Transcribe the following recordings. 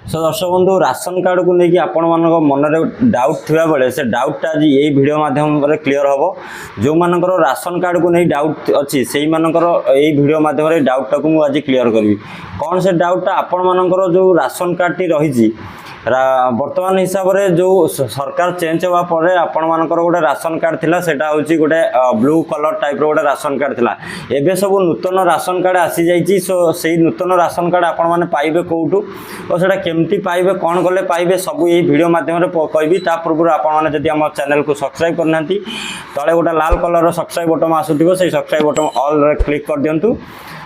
सो दर्शक बंधु ration card को लेकिन आपण मान मनरे डाउट थिबा बेले से डाउटटा आज यही वीडियो माध्यम क्लीयर हम जो मानकर राशन कार्ड को नहीं डाउट अच्छी से मानकर यही वीडियो माध्यम डाउटा को मुझे क्लीयर करी कौन से डाउटटा आपण मानकर जो राशन कार्ड टी रही बर्तमान हिसाब से जो सरकार चेंज होगा पर आपण मानकर गोटे राशन कार्ड थिला सेटा होची गोटे ब्लू कलर टाइप रो गोटे राशन कार्ड थिला एबे सब नूतन राशन कार्ड आसी जाइची सो सेही नूतन राशन कार्ड आपण माने पाइबे कोउटू और सेटा केमती पाइबे कोन गले पाइबे सब यही वीडियो माध्यम रे कहबी ता पूर्व आपण माने जदी हम चैनल को सब्सक्राइब करनांती तळे गोटे लाल कलर रो सब्सक्राइब बटन आसुथिबो सेही सब्सक्राइब बटन ऑल रे क्लिक कर दियंतु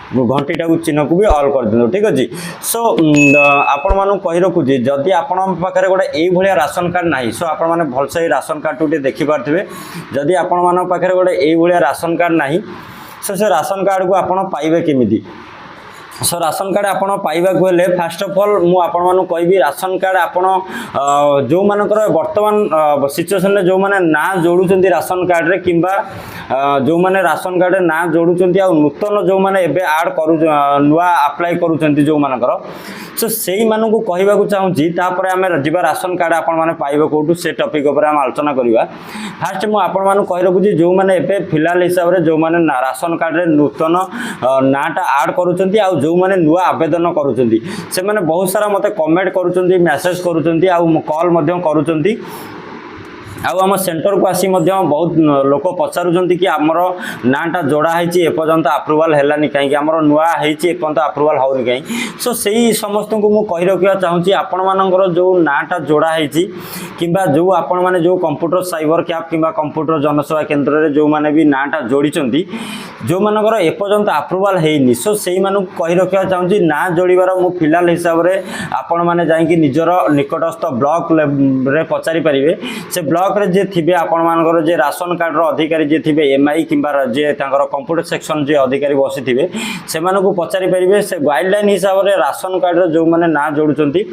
घंटीटा को चिन्ह को भी ऑल कर दिनु ठीक अछि सो आपण मानु कहि रखुजी जदि आपण पाखरे गोटे एई भलिया राशन कार्ड नाही सो आपण माने भलसे राशन कार्ड टुटे देखि पारथिबे जदि आपण मानु पाखरे गोटे एई भलिया राशन कार्ड नाही सो से राशन कार्ड को आपण पाइबे केमिति सो राशन कार्ड आपण पाइबा को हेले फर्स्ट ऑफ ऑल मु आपण मानु कहबी राशन कार्ड आपण जो मानकर वर्तमान सिचुएशन रे जो माने ना जोडुचंती राशन कार्ड रे किंबा जो माने राशन कार्ड रे ना जोडुचंती आ नूतन जो माने एबे ऐड करू नुवा अप्लाई करूचंती जो मानकर सो सेही मानु को कहबा को चाहूची तापर आमे जिबा राशन कार्ड आपण माने पाइबे कोटू से टॉपिक ऊपर हम आलोचना करिवा फर्स्ट मु आपण मानु कहि रखुची जो माने एबे फिलहाल हिसाब रे जो माने राशन कार्ड रे नूतन नाटा ऐड करूचंती आ जो माने नुआ आवेदन करूचंती से माने बहुत सारा मते कमेंट करूचंती मैसेज करूचंती आ कॉल मध्यम करूचंती आम सेंटर को आसी बहुत लोक पचारुंट कि आमर नाटा जोड़ा है एपर्यंत अप्रूवाल है कहीं आमर नुआ एपर्यंत अप्रूवाल होनी कहीं सो से समस्त को मुझे कही रखा चाहूँगी आपण मानकर जो नाटा जोड़ा है कि जो आपण मैंने जो कंप्यूटर साइबर कैफ कि कंप्यूटर जनसेवा केन्द्र में जो मैंने भी नाटा जोड़ी जो मानकर एपर्यंत अप्रूवाल है सो से कही रखा चाहूँगी ना जोड़ार मु फिलहाल हिसाब से आपण मैंने जाकि निजर निकटस्थ ब्लॉक रे पचारि पारे से ब्लॉक जे थिबे आपण मानकर जे राशन कार्ड रो अधिकारी जे थिबे एमआई किंबा जे तांकर कंप्यूटर सेक्शन जे अधिकारी बसी थिबे से मानको पचारि परिबे से गाइडलाइन हिसाब रे राशन कार्ड रो जो माने ना जोडुचंती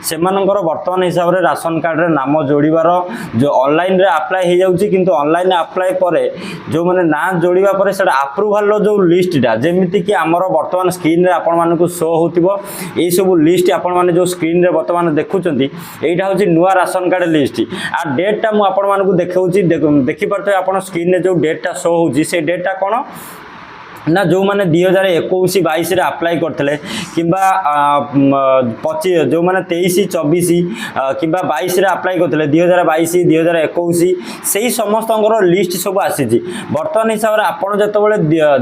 से मानकर वर्तमान हिसाब रे राशन कार्ड रे नाम जोड़ीबार जो ऑनलाइन रे अप्लाई हे जाउची किंतु ऑनलाइन अप्लाई परे जो माने ना जोड़ीबा परे सेटा अप्रूवल रो जो लिस्टटा जेमिति कि हमर वर्तमान स्क्रीन रे आपण मानको शो होतिबो एई सब लिस्ट आपण माने जो स्क्रीन रे वर्तमान देखुचंती एइटा होची नुवा राशन कार्ड लिस्ट आ डेटटा आपण मानकु देखाउची देखि परते आपण स्क्रीन रे जो डेटटा शो होची से डेटटा कोन ना जो मैंने 2021-22 रे अप्लाई करते किंबा 25 जो मैंने 23-24 कि 22 रे अप्लाई करते 2022 2021 से समस्त लिस्ट सब आसी बर्तमान हिसाब से आपड़ जो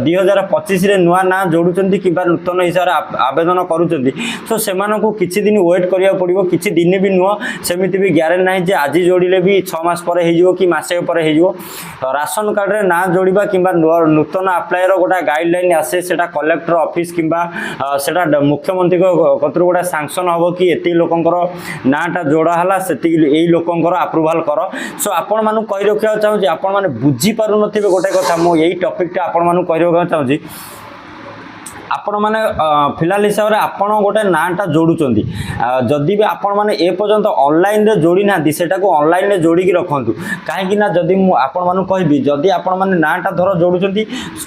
2025 रे नुआ ना जोड़ुंट कि नूतन हिसाब से आवेदन करुँच सो से किसी दिन वेट करा पड़ो किसी दिन भी नुह सेमती भी ग्यारेंटी ना आज जोड़े भी 6 मास पर कि मसे पर राशन कार्ड रे ना जोड़ा कि नूतन अप्लाई गोटा गाइडलाइन आसे सेटा कलेक्टर ऑफिस किंबा सेटा मुख्यमंत्री कतरु गोटा सैंक्शन हम कि एति लोकंकर नाटा जोड़ा हला सेति एई लोकंकर अप्रूवल कर सो आपण मानु कहि रखिया चाहूँ आपण माने बुझी पारु नथिबे गोटे कथा मो एई टॉपिक टा आपण मानु कहि रखिया चाहूँ आपण माने फिलहाल हिसाब से आपण गोटे नाटा जोड़ुंट जदि भी आपण माने ए पर्यंत ऑनलाइन रे जोड़ी ना सेटा को ऑनलाइन रे जोड़ी की रखंतु काहे ना जदि मु आपण मानु कहबी जदि आपण माने नाटा धर जोड़ुंट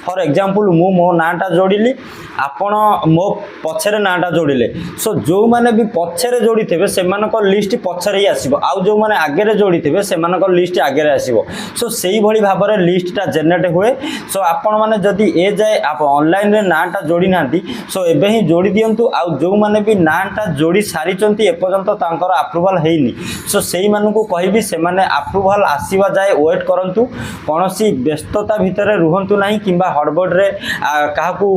फॉर एग्जांपल मु मो नाटा जोड़िली आपण मो पछरे नाटा जोड़िले सो जो माने भी पछरे जोड़ी थेबे सेमानक लिस्ट पछरे ही आसीबो आउ जो माने आगे रे जोड़ी थेबे सेमानक लिस्ट आगे रे आसीबो सो सेही भली भाबरे लिस्ट टा जनरेट हुए सो आपण माने जदि ए जाय आप ऑनलाइन रे नाटा जोड़ी सो एबे ही जोड़ी दियंतु आ जो माने भी नाटा जोड़ी सारी एपर्यंत तांकर अप्रूवल हेनी सो सेही मानकु कहबी से माने अप्रूवल आसीबा जाए वेट करंतु कोनोसी व्यस्तता भितरे रुहंतु नाही किंबा हड़बड़ रे काहाकू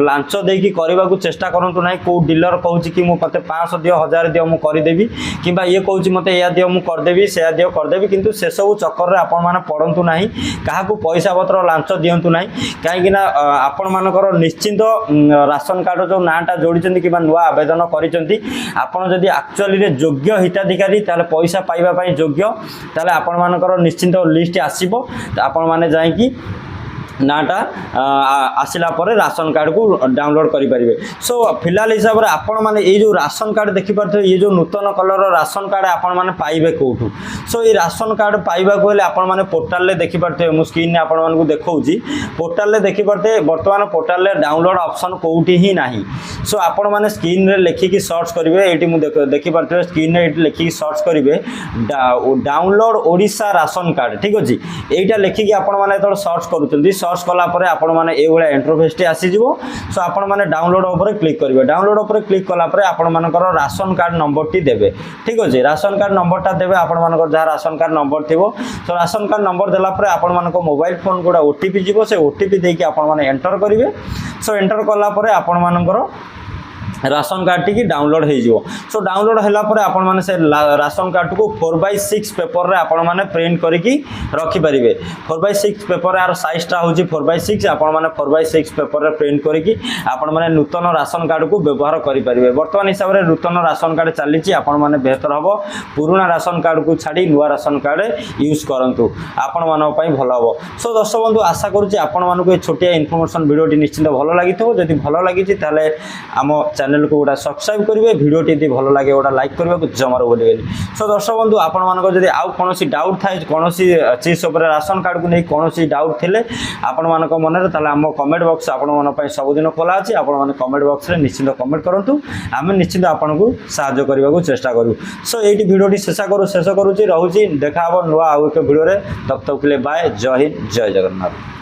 लांच देकी करबा को चेष्टा करंतु नाही को डीलर कहूची कि मु पते 500 दियो 1000 दियो मु करि देबी किंबा ये कहूची मते या दियो मु कर देबी से दियो कर देबी किंतु से सब चक्कर रे आपण माने पड़ंतु नाही काहाकू पैसा पत्र लांच दियंतु नाही काहे कि ना आपण मानकर निश्चित राशन कार्ड जो नाटा जोड़ी कि नुआ आवेदन कर एक्चुअली योग्य हिताधिकारी ताले पैसा पाइबा योग्य ताले आपण मानकर निश्चिंत लिस्ट आसीबो आपण माने जाय कि नाटा आसला पर राशन कार्ड को डाउनलोड करें सो फिलहाल हिसाब से आपण मैंने ये जो राशन कार्ड देखिपे ये जो नूतन कलर राशन कार्ड आपण मैंने पाइबे कौटू सो ये राशन कार्ड पाइबा को आपण माने पोर्टल ले देखि परते मु स्क्रीन ने आपण मानकु देखौची पोर्टल ले देखि परते वर्तमान पोर्टल ले डाउनलोड ऑप्शन कोउठी ही नाही सो आपण माने स्क्रीन रे लिखि कि सर्च करिवे एटी मु देखि परते स्क्रीन रे एटी लिखि कि सर्च करिवे डाउनलोड ओडिशा राशन कार्ड ठीक अछि एटा लिखि कि आपण माने तो सर्च करूचंदी सर्च कला परे आपण माने ए वाला इंटरफेस टी आसी जिवो सो आपण माने डाउनलोड ऊपर क्लिक करिवे डाउनलोड ऊपर क्लिक कला परे आपण मानकर राशन कार्ड नंबर टी देबे ठीक अछि राशन कार्ड नंबर टा देबे आपण मानकर जहा राशन कार्ड नंबर थिबो तो राशन कार्ड नंबर देला परे आपण मानको मोबाइल फोन गोडा ओटीपी जीवो से ओटीपी देकी आपण माने एंटर करिवे सो एंटर कला परे आपण मानकर राशन कार्ड टी डाउनलोड हो जिवो सो डाउनलोड होला परे आपण माने से राशन कार्ड को 4/6 पेपर रे आपण माने प्रिंट करिकी रखि परिबे 4/6 पेपर आर साइज टा होची 4/6 आपण माने 4/6 पेपर रे प्रिंट करिकी आपण माने नूतन राशन कार्ड को व्यवहार करि परिबे वर्तमान हिसाब रे नूतन राशन कार्ड चलीची आपण माने बेहतर हबो पुराना राशन कार्ड को छाडी नुवा राशन कार्ड यूज करंतु आपण मानो पई भलो हबो सो दर्शक बंधु आशा करूची आपण मानो को छोटिया इन्फॉर्मेशन वीडियो टी निश्चित भलो लागितो जदि भलो लागिची ताले आम चैनल को गोटा सब्सक्राइब करेंगे वीडियो टी भल लगे गोटा लाइक करने को जमार बोलिए सो दर्शक बंधु आपण मानक जदि आउ कौन डाउट थाए कौन चीज राशन कार्ड को नहीं कौन डाउट थे आपण मानक मन में आम कमेंट बॉक्स आपण सबुदिन खोला अच्छी आपण मैंने कमेंट बॉक्स में निश्चित कमेंट करूँ आम निश्चित आपन को साहाय्य करने को चेष्टा करूँ सो ये वीडियो शेष करुच्ची रोचे देखा नुआ आउ एक वीडियो तब तक के लिए बाय जय हिंद जय जगन्नाथ।